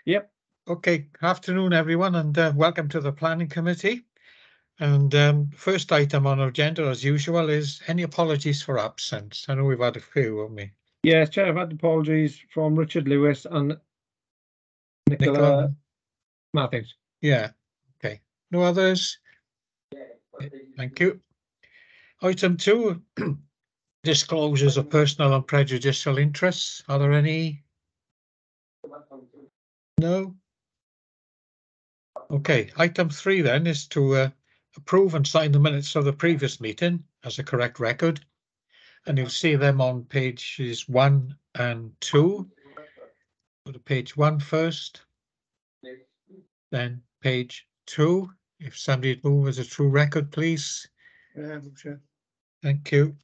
Yep. Okay, afternoon everyone, and welcome to the Planning Committee. And first item on our agenda, as usual, is any apologies for absence. I know we've had a few, haven't we? Yes, Chair, I've had apologies from Richard Lewis and Nicola? Matthews. Yeah, okay. No others? Thank you. Item 2, disclosures of personal and prejudicial interests. Are there any? No? Okay, item 3 then is to approve and sign the minutes of the previous meeting as a correct record. And you'll see them on pages 1 and 2. Go to page 1 first, then page 2. If somebody'd move as a true record, please. Sure. Thank you.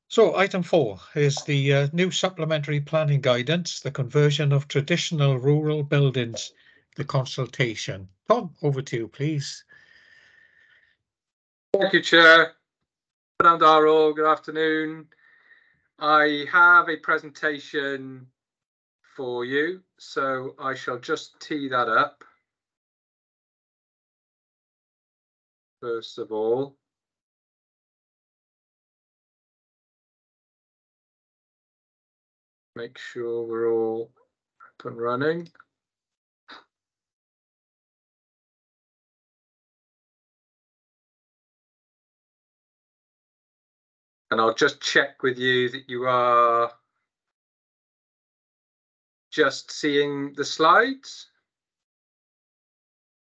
So item 4 is the new supplementary planning guidance, the conversion of traditional rural buildings, the consultation. Tom, over to you, please. Thank you, Chair. Good afternoon. I have a presentation for you, so I shall just tee that up. First of all, make sure we're all up and running. And I'll just check with you that you are just seeing the slides.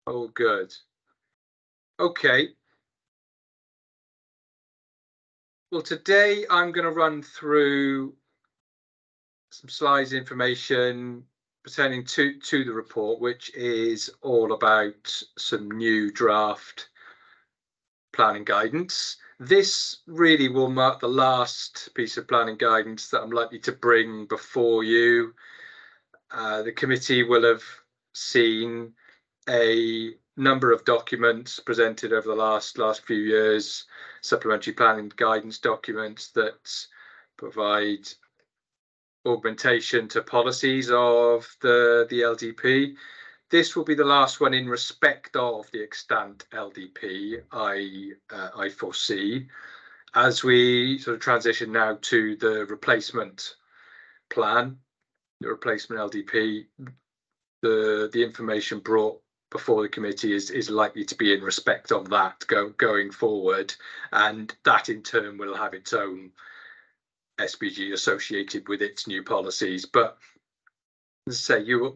Oh, good. Okay. Well, today I'm going to run through some slides information pertaining to the report, which is all about some new draft planning guidance. This really will mark the last piece of planning guidance that I'm likely to bring before you. The committee will have seen a number of documents presented over the last few years, supplementary planning guidance documents that provide augmentation to policies of the LDP. This will be the last one in respect of the extant LDP, I foresee. As we sort of transition now to the replacement plan, the replacement LDP, the information brought before the committee is likely to be in respect of that going forward, and that in turn will have its own SPG associated with its new policies. But as I say, you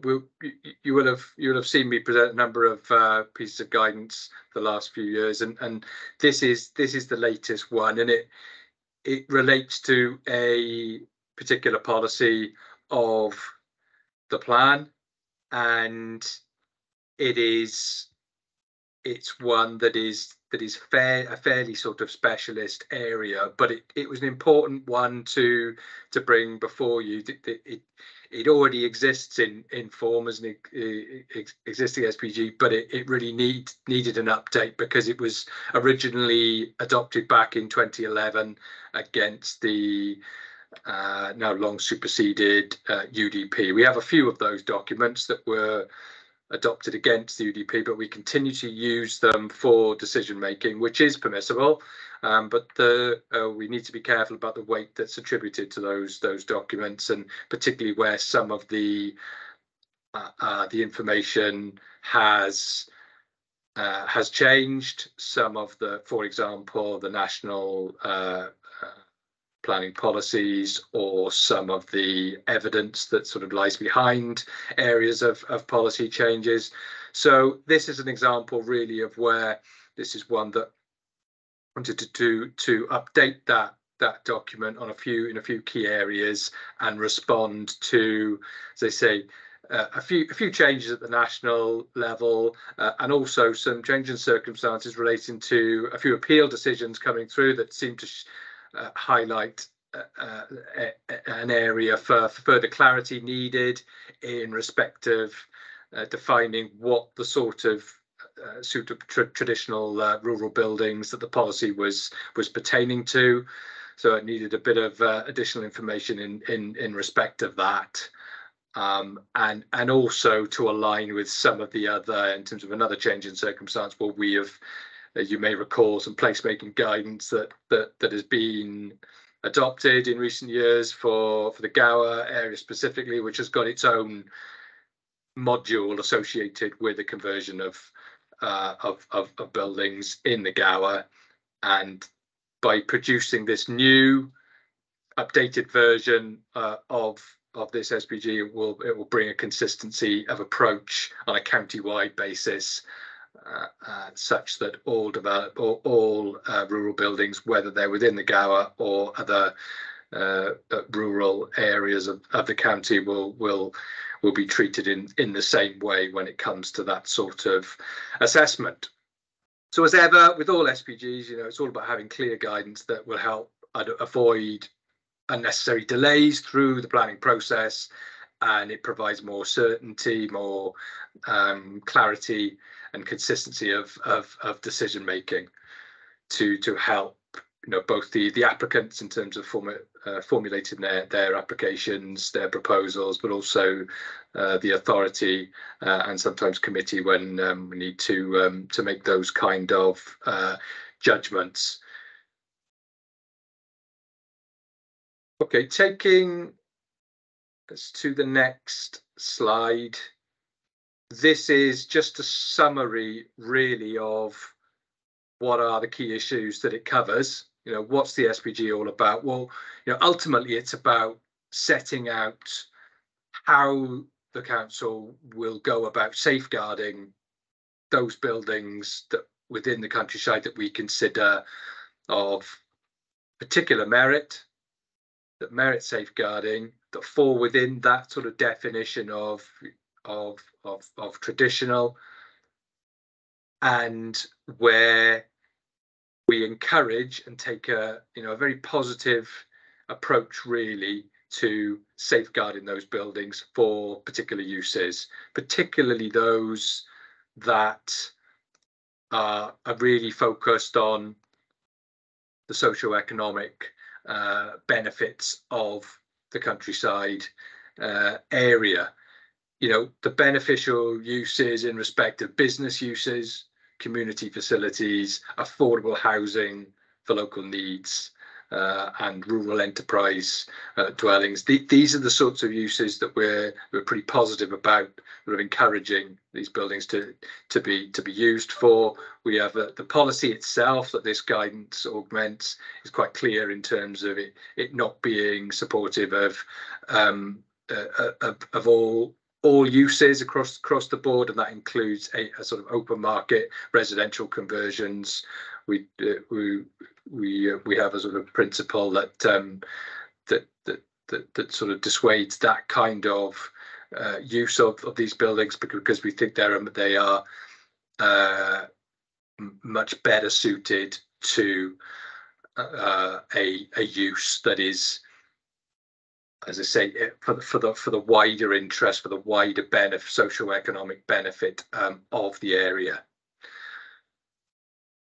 will have seen me present a number of pieces of guidance the last few years, and this is the latest one, and it relates to a particular policy of the plan, and it's one that is a fairly sort of specialist area, but it was an important one to bring before you. It already exists in form as an existing SPG, but it really needed an update because it was originally adopted back in 2011 against the now long superseded UDP. We have a few of those documents that were adopted against the UDP, but we continue to use them for decision making, which is permissible. But we need to be careful about the weight that's attributed to those documents, and particularly where some of the information has changed. Some of the, for example, the national planning policies, or some of the evidence that sort of lies behind areas of policy changes. So this is an example really of where this is one that wanted to update that document on in a few key areas and respond to, as I say, a few changes at the national level, and also some change in circumstances relating to a few appeal decisions coming through that seem to highlight an area for further clarity needed in respect of defining what the sort of traditional rural buildings that the policy was pertaining to. So it needed a bit of additional information in respect of that. and also to align with some of the other, in terms of another change in circumstance, where we have, as you may recall, some placemaking guidance that has been adopted in recent years for the Gower area specifically, which has got its own module associated with the conversion of buildings in the Gower. And by producing this new updated version of this SPG, it will bring a consistency of approach on a county-wide basis, such that all rural buildings, whether they're within the Gower or other rural areas of the county, will be treated in the same way when it comes to that sort of assessment. So as ever with all SPGs, it's all about having clear guidance that will help avoid unnecessary delays through the planning process, and it provides more certainty, more clarity and consistency of decision making to help both the applicants in terms of formulating their applications, their proposals, but also the authority and sometimes committee when we need to make those kind of judgments. Okay, taking us to the next slide. This is just a summary, really, of what are the key issues that it covers. What's the SPG all about? Well, ultimately, it's about setting out how the council will go about safeguarding those buildings that within the countryside that we consider of particular merit, that merit safeguarding, that fall within that sort of definition of traditional, and where we encourage and take a very positive approach, really, to safeguarding those buildings for particular uses, particularly those that are really focused on the socio-economic benefits of the countryside area. The beneficial uses in respect of business uses, community facilities, affordable housing for local needs, and rural enterprise dwellings. These are the sorts of uses that we're pretty positive about, sort of encouraging these buildings to be used for. We have the policy itself that this guidance augments is quite clear in terms of it not being supportive of all uses across the board, and that includes a sort of open market residential conversions. We have a sort of principle that sort of dissuades that kind of use of these buildings, because we think they are much better suited to a use that is, as I say, for the wider interest, for the wider benefit, socio-economic benefit of the area.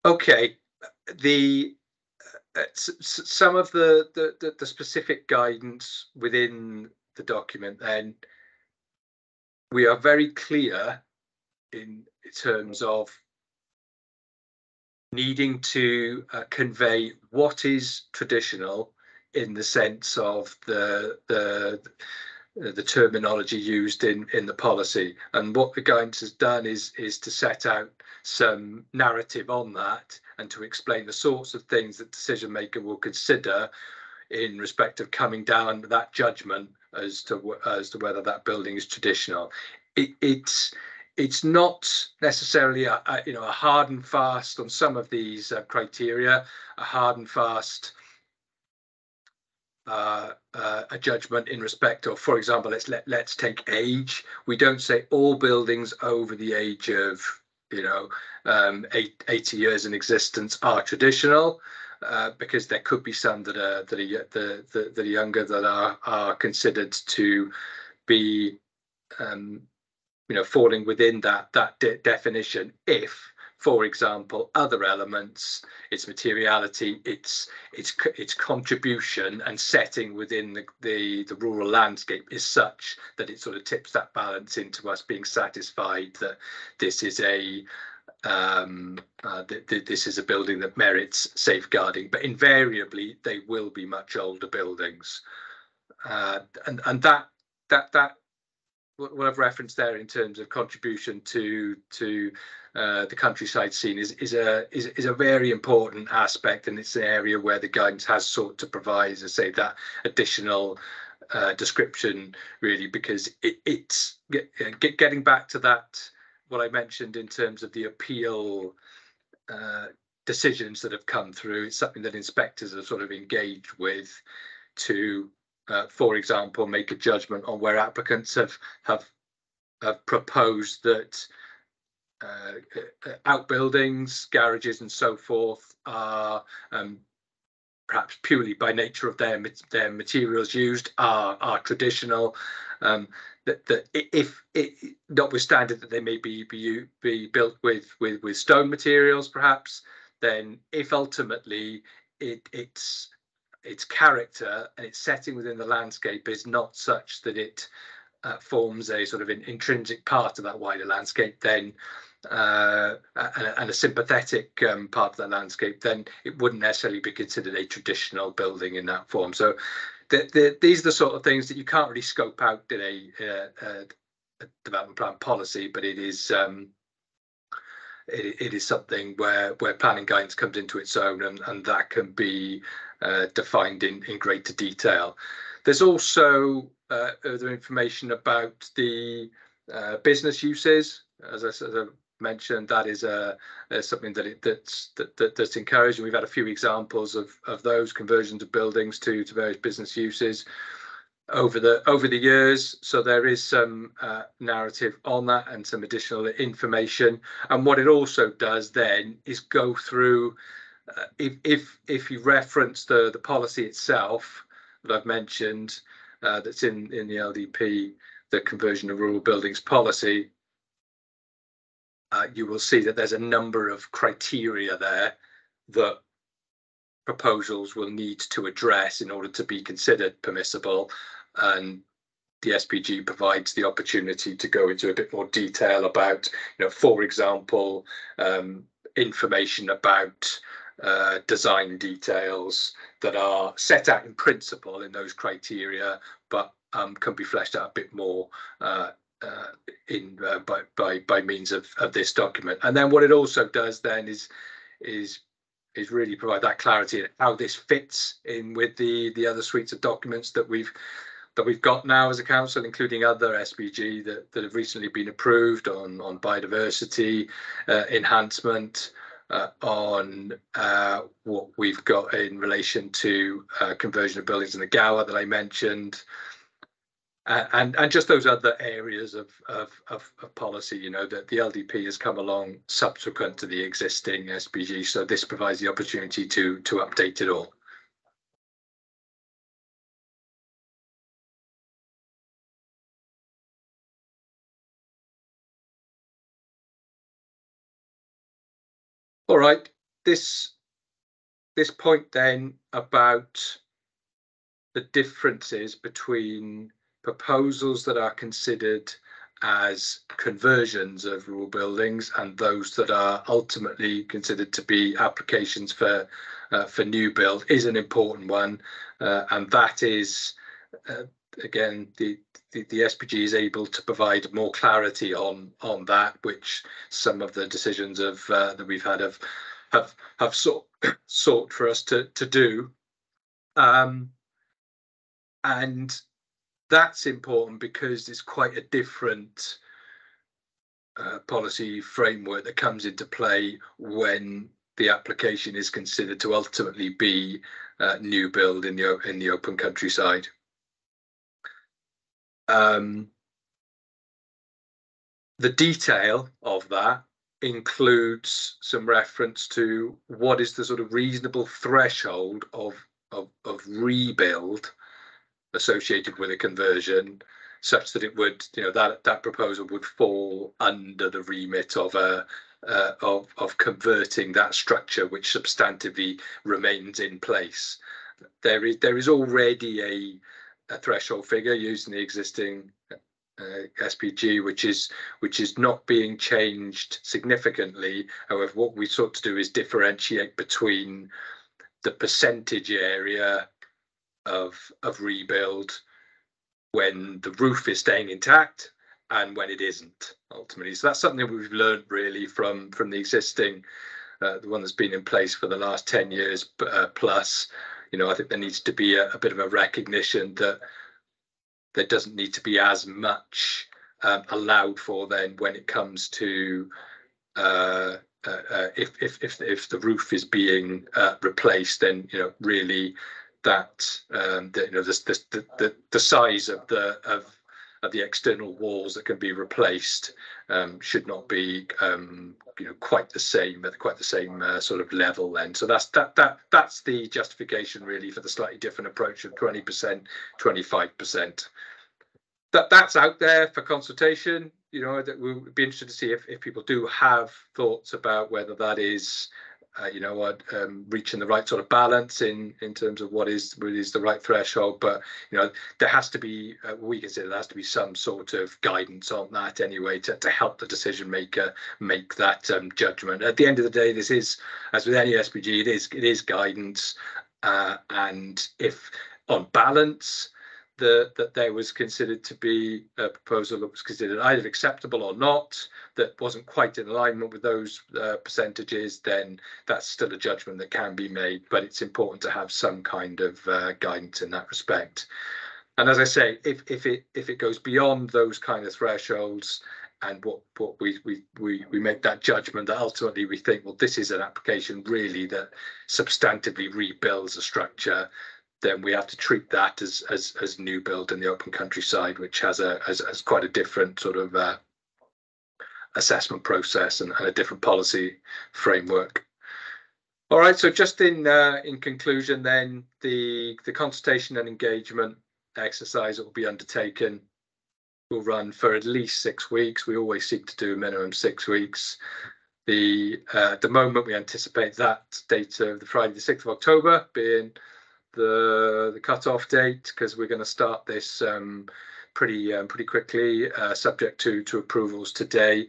Okay, some of the specific guidance within the document, then, we are very clear in terms of needing to convey what is traditional in the sense of the terminology used in the policy. And what the guidance has done is to set out some narrative on that, and to explain the sorts of things that decision maker will consider in respect of coming down to that judgment as to whether that building is traditional. It's not necessarily a hard and fast on some of these criteria, a hard and fast a judgment in respect of, for example, let's take age. We don't say all buildings over the age of 80 years in existence are traditional, because there could be some that are younger, that are considered to be falling within that definition if, for example, other elements, its materiality, its contribution and setting within the rural landscape is such that it sort of tips that balance into us being satisfied that this is a this is a building that merits safeguarding. But invariably they will be much older buildings, and that what I've referenced there in terms of contribution to the countryside scene is a very important aspect, and it's an area where the guidance has sought to provide, as I say, that additional description, really, because it's getting back to that, what I mentioned in terms of the appeal decisions that have come through. It's something that inspectors are sort of engaged with to, for example, make a judgment on where applicants have proposed that outbuildings, garages, and so forth are perhaps purely by nature of their materials used are traditional. That if notwithstanding that they may be built with stone materials, perhaps, then if ultimately its character and its setting within the landscape is not such that it forms a sort of an intrinsic part of that wider landscape, then and a sympathetic part of that landscape, then it wouldn't necessarily be considered a traditional building in that form. So these are the sort of things that you can't really scope out in a development plan policy, but it is something where planning guidance comes into its own, and that can be defined in greater detail. There's also other information about the business uses. As I sort of mentioned, that is something that's encouraged, and we've had a few examples of those conversions of buildings to various business uses over the years. So there is some narrative on that and some additional information. And what it also does then is go through, if you reference the policy itself that I've mentioned, that's in the LDP, the conversion of rural buildings policy, you will see that there's a number of criteria there that proposals will need to address in order to be considered permissible, and the SPG provides the opportunity to go into a bit more detail about, for example, information about design details that are set out in principle in those criteria, but can be fleshed out a bit more by means of this document. And then what it also does then is really provide that clarity in how this fits in with the other suites of documents that we've got now as a council, including other SPG that have recently been approved on biodiversity enhancement, on what we've got in relation to conversion of buildings in the Gower that I mentioned, and just those other areas of policy, that the LDP has come along subsequent to the existing SPG, so this provides the opportunity to update it all. All right, this point then about the differences between proposals that are considered as conversions of rural buildings and those that are ultimately considered to be applications for new build is an important one, and that is again the SPG is able to provide more clarity on that, which some of the decisions that we've had have sought for us to do, and that's important because it's quite a different policy framework that comes into play when the application is considered to ultimately be new build in the open countryside. The detail of that includes some reference to what is the sort of reasonable threshold of rebuild associated with a conversion, such that it would, that proposal would fall under the remit of a of converting that structure, which substantively remains in place. There is already a threshold figure using the existing SPG, which is not being changed significantly. However, what we sought to do is differentiate between the percentage area of rebuild when the roof is staying intact and when it isn't, ultimately. So that's something that we've learned really from the existing, the one that's been in place for the last 10 years plus. You know, I think there needs to be a bit of a recognition that there doesn't need to be as much allowed for then when it comes to if the roof is being replaced, then, you know, really that the size of the external walls that can be replaced should not be quite the same at quite the same sort of level then. So that's the justification really for the slightly different approach of 20%, 25%. That's out there for consultation. You know, that we'll be interested to see if people do have thoughts about whether that is reaching the right sort of balance in terms of what is the right threshold. But, you know, there has to be, we consider there has to be some sort of guidance on that anyway to help the decision maker make that judgment. At the end of the day, this is, as with any SPG, it is guidance, and if on balance that there was considered to be a proposal that was considered either acceptable or not, that wasn't quite in alignment with those percentages, then that's still a judgment that can be made. But it's important to have some kind of guidance in that respect. And as I say, if it goes beyond those kind of thresholds, and what we make that judgment that ultimately we think, well, this is an application really that substantively rebuilds a structure, then we have to treat that as new build in the open countryside, which has quite a different sort of assessment process and a different policy framework. All right, so just in conclusion, then the consultation and engagement exercise that will be undertaken will run for at least 6 weeks. We always seek to do a minimum 6 weeks. At the moment, we anticipate that date of the Friday, the 6th of October, being the cut-off date, because we're going to start this pretty quickly, subject to approvals today,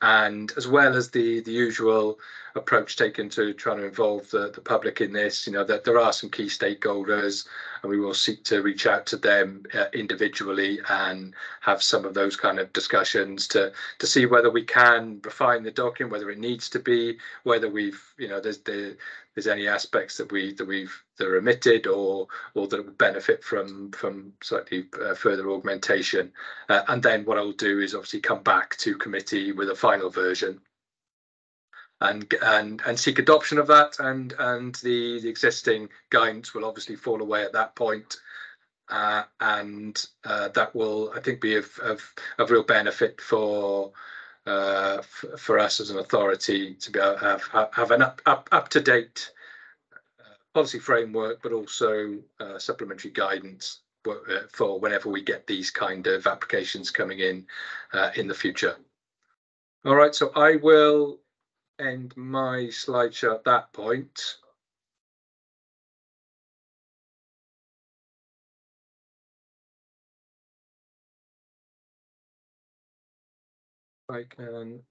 and as well as the usual approach taken to trying to involve the public in this. You know, that there are some key stakeholders, and we will seek to reach out to them individually and have some of those kind of discussions to see whether we can refine the document, whether it needs to be, whether we've, you know, there's any aspects that are omitted or that would benefit from slightly further augmentation. And then what I'll do is obviously come back to committee with a final version and seek adoption of that, and the existing guidance will obviously fall away at that point. And that will, I think, be of real benefit for us as an authority to be able to have an up to date policy framework, but also supplementary guidance for whenever we get these kind of applications coming in the future. All right, so I will end my slideshow at that point. I can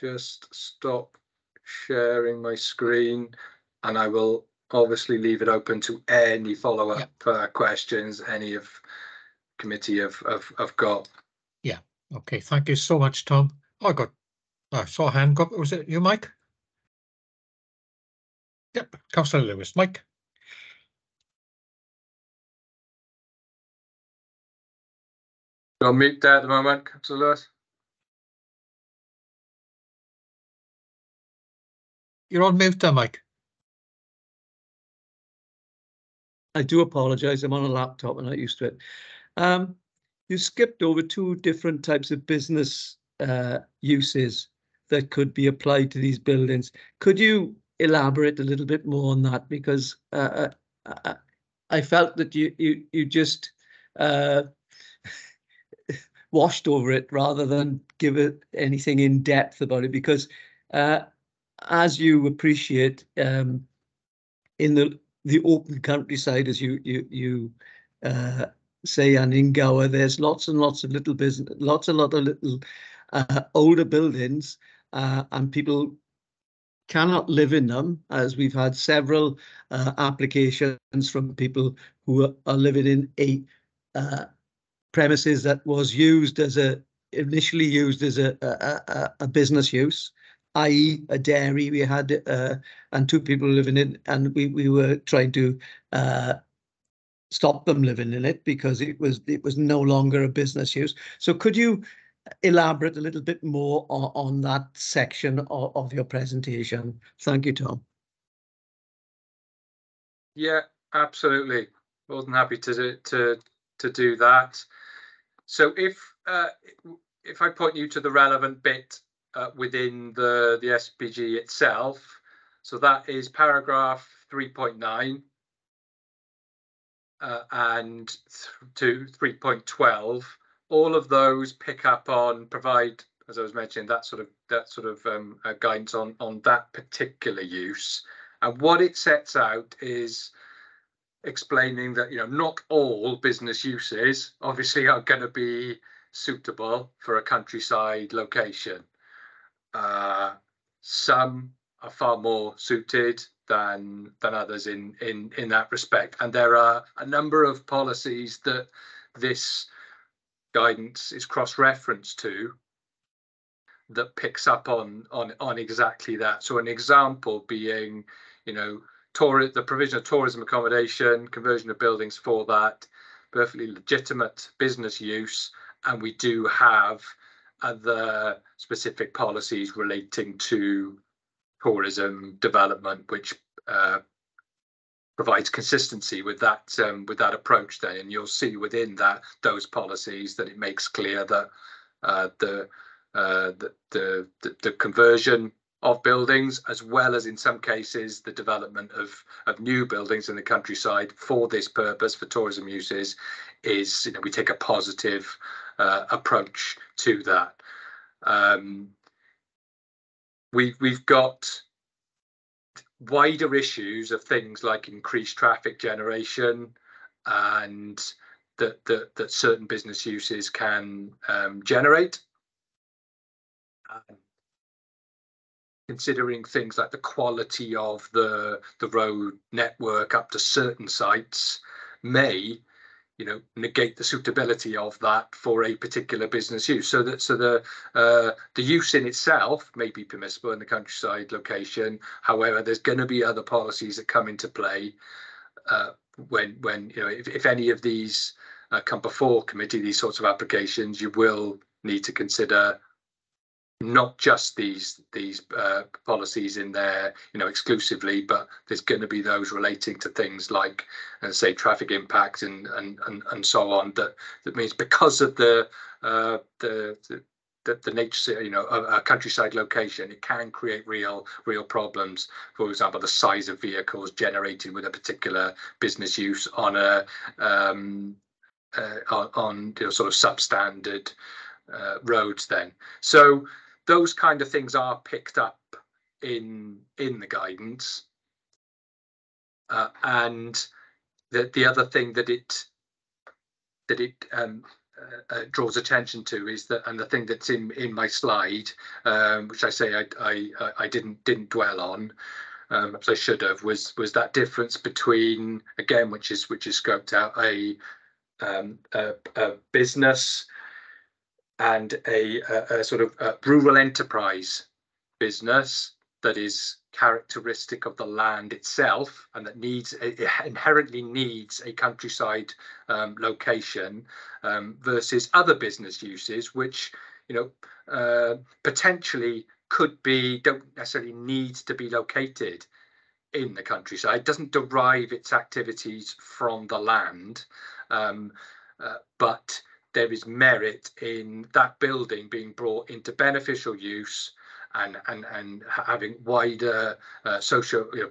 just stop sharing my screen, and I will obviously leave it open to any follow-up questions any of committee have got. Yeah. Okay. Thank you so much, Tom. I saw a hand go up. Was it you, Mike? Yep. Councillor Lewis. Mike. You're on mute there at the moment, Councillor Lewis. You're on mute there, Mike. I do apologise. I'm on a laptop and not used to it. You skipped over 2 different types of business uses that could be applied to these buildings. Could you elaborate a little bit more on that? Because I felt that you just washed over it rather than give it anything in depth about it. Because As you appreciate, in the open countryside, as you say, and in Gower, there's lots and lots of little business, lot of little older buildings, and people cannot live in them, as we've had several applications from people who are living in a premises that was initially used as a business use, i.e. a dairy. We had and two people living in, and we were trying to stop them living in it because it was no longer a business use. So could you elaborate a little bit more on that section of your presentation? Thank you, Tom. Yeah, absolutely. More than happy to do that. So if I point you to the relevant bit within the SPG itself, so that is paragraph 3.9 and to 3.12. All of those pick up on, provide, as I was mentioning, that sort of guidance on that particular use. And what it sets out is explaining that, you know, not all business uses obviously are going to be suitable for a countryside location. Some are far more suited than others in that respect, and there are a number of policies that this guidance is cross-referenced to that picks up on exactly that. So an example being, you know, the provision of tourism accommodation, conversion of buildings for that, perfectly legitimate business use, and we do have other specific policies relating to tourism development, which provides consistency with that approach then. And you'll see within those policies that it makes clear that the conversion of buildings, as well as in some cases the development of new buildings in the countryside for this purpose, for tourism uses, is, you know, we take a positive approach to that. We've got wider issues of things like increased traffic generation, and that certain business uses can generate. Considering things like the quality of the road network up to certain sites may, you know, negate the suitability of that for a particular business use. So the use in itself may be permissible in the countryside location. However, there's going to be other policies that come into play when you know, if any of these come before committee, these sorts of applications, you will need to consider not just these policies in there, you know, exclusively, but there's going to be those relating to things like, say, traffic impact and so on. That means because of the nature, you know, a countryside location, it can create real problems. For example, the size of vehicles generated with a particular business use on a on, you know, sort of substandard roads then. So those kind of things are picked up in the guidance, and the other thing that it draws attention to is that, and the thing that's in my slide, which I say I didn't dwell on, as I should have, was that difference between, again, which is scoped out, a business and a sort of rural enterprise business that is characteristic of the land itself, and that inherently needs a countryside location, versus other business uses which, you know, potentially don't necessarily need to be located in the countryside. It doesn't derive its activities from the land, but there is merit in that building being brought into beneficial use and having wider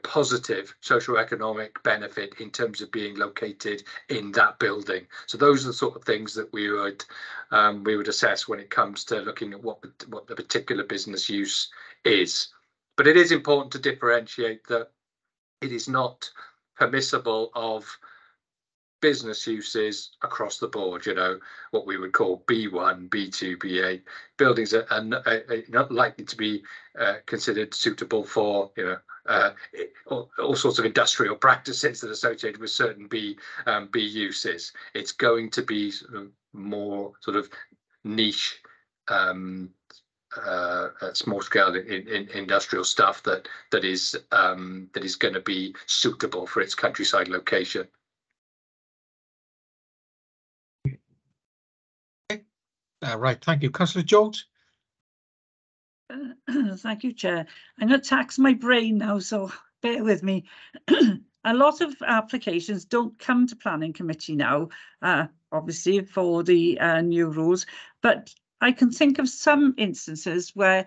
positive socio-economic benefit in terms of being located in that building. So those are the sort of things that we would assess when it comes to looking at what the particular business use is. But it is important to differentiate that it is not permissible of business uses across the board, what we would call B1, B2, B8. Buildings are not likely to be considered suitable for, all sorts of industrial practices that are associated with certain B uses. It's going to be sort of more sort of niche, small scale in industrial stuff that is going to be suitable for its countryside location. Right, thank you. Councillor Jones? Thank you, Chair. I'm going to tax my brain now, so bear with me. A lot of applications don't come to Planning Committee now, obviously for the new rules, but I can think of some instances where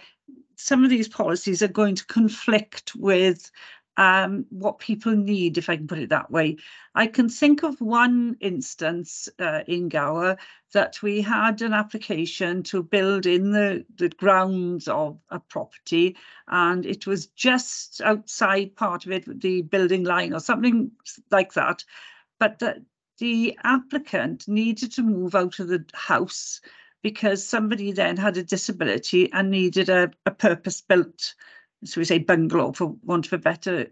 some of these policies are going to conflict with what people need, if I can put it that way. I can think of one instance in Gower that we had an application to build in the grounds of a property, and it was just outside part of it, the building line or something like that. But the applicant needed to move out of the house because somebody then had a disability and needed a purpose-built, so we say bungalow for want of a better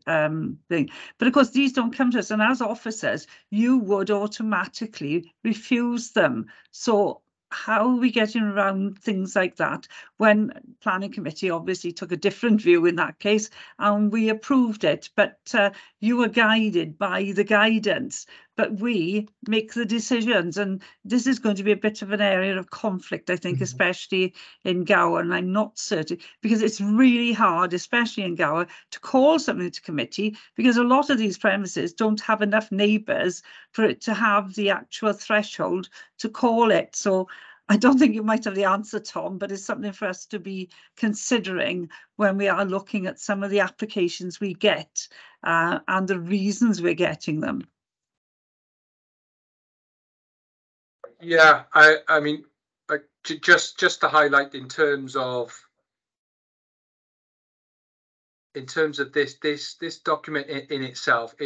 thing. But of course, these don't come to us. And as officers, you would automatically refuse them. So how are we getting around things like that when Planning Committee obviously took a different view in that case and we approved it? But you were guided by the guidance, but we make the decisions. And this is going to be a bit of an area of conflict, I think, especially in Gower. And I'm not certain, because it's really hard, especially in Gower, to call something to committee, because a lot of these premises don't have enough neighbours for it to have the actual threshold to call it. So I don't think you might have the answer, Tom, but it's something for us to be considering when we are looking at some of the applications we get and the reasons we're getting them. Yeah, I mean, just to highlight in terms of this document in itself,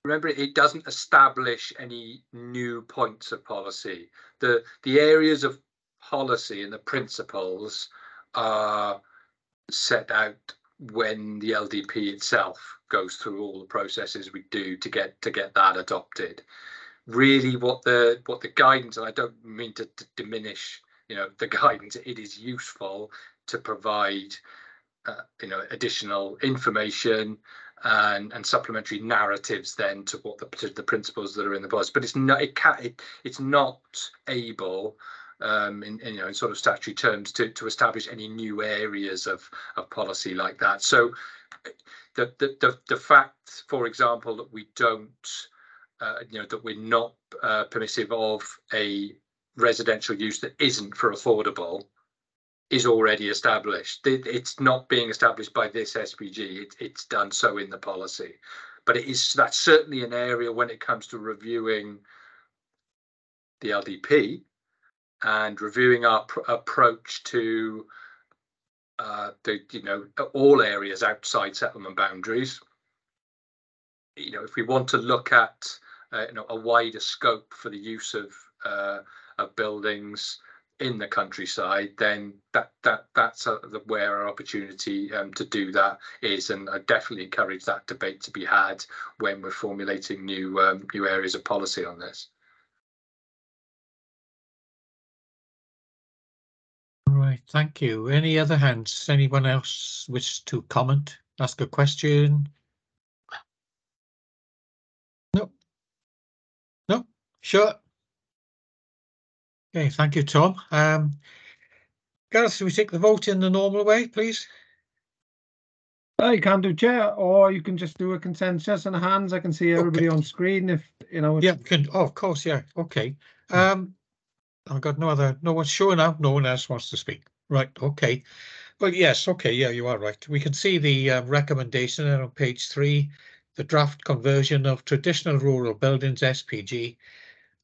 remember, it doesn't establish any new points of policy. The areas of policy and the principles are set out when the LDP itself goes through all the processes we do to get that adopted. Really, what the guidance, and I don't mean to diminish, the guidance. It is useful to provide, additional information and supplementary narratives then to what the principles that are in the policy. But it's not able in sort of statutory terms to establish any new areas of policy like that. So the fact, for example, that we don't that we're not permissive of a residential use that isn't for affordable is already established. It's not being established by this SPG. It's done so in the policy, but that's certainly an area when it comes to reviewing the LDP and reviewing our approach to all areas outside settlement boundaries. If we want to look at a wider scope for the use of buildings in the countryside, then that's where our opportunity to do that is, and I definitely encourage that debate to be had when we're formulating new areas of policy on this. All right, thank you. Any other hands? Anyone else wish to comment, ask a question? No, sure. Okay, thank you, Tom. Gareth, should we take the vote in the normal way, please? You can do, Chair, or you can just do a consensus and hands. I can see everybody on screen if Yeah, can. Oh, of course, yeah. Okay. I've got no one showing up. No one else wants to speak. Right. Okay. Well, yes, okay, yeah, you are right. We can see the recommendation there on page 3, the draft conversion of traditional rural buildings, SPG,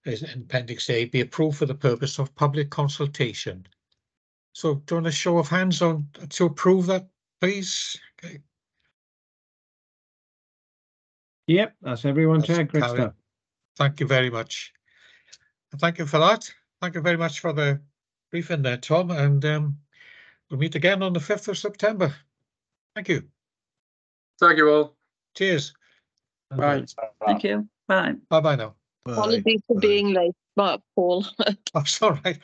is in Appendix A, be approved for the purpose of public consultation. So do you want a show of hands on to approve that, please? Okay. Yep, that's everyone, That's Chair. Great carried. stuff. Thank you very much. Thank you for that. Thank you very much for the briefing there, Tom, and we'll meet again on the 5th of September. Thank you. Thank you all. Cheers. Bye. Thank you. Bye. Bye-bye now. Bye. Apologies for Bye. being late, but Paul. That's all right.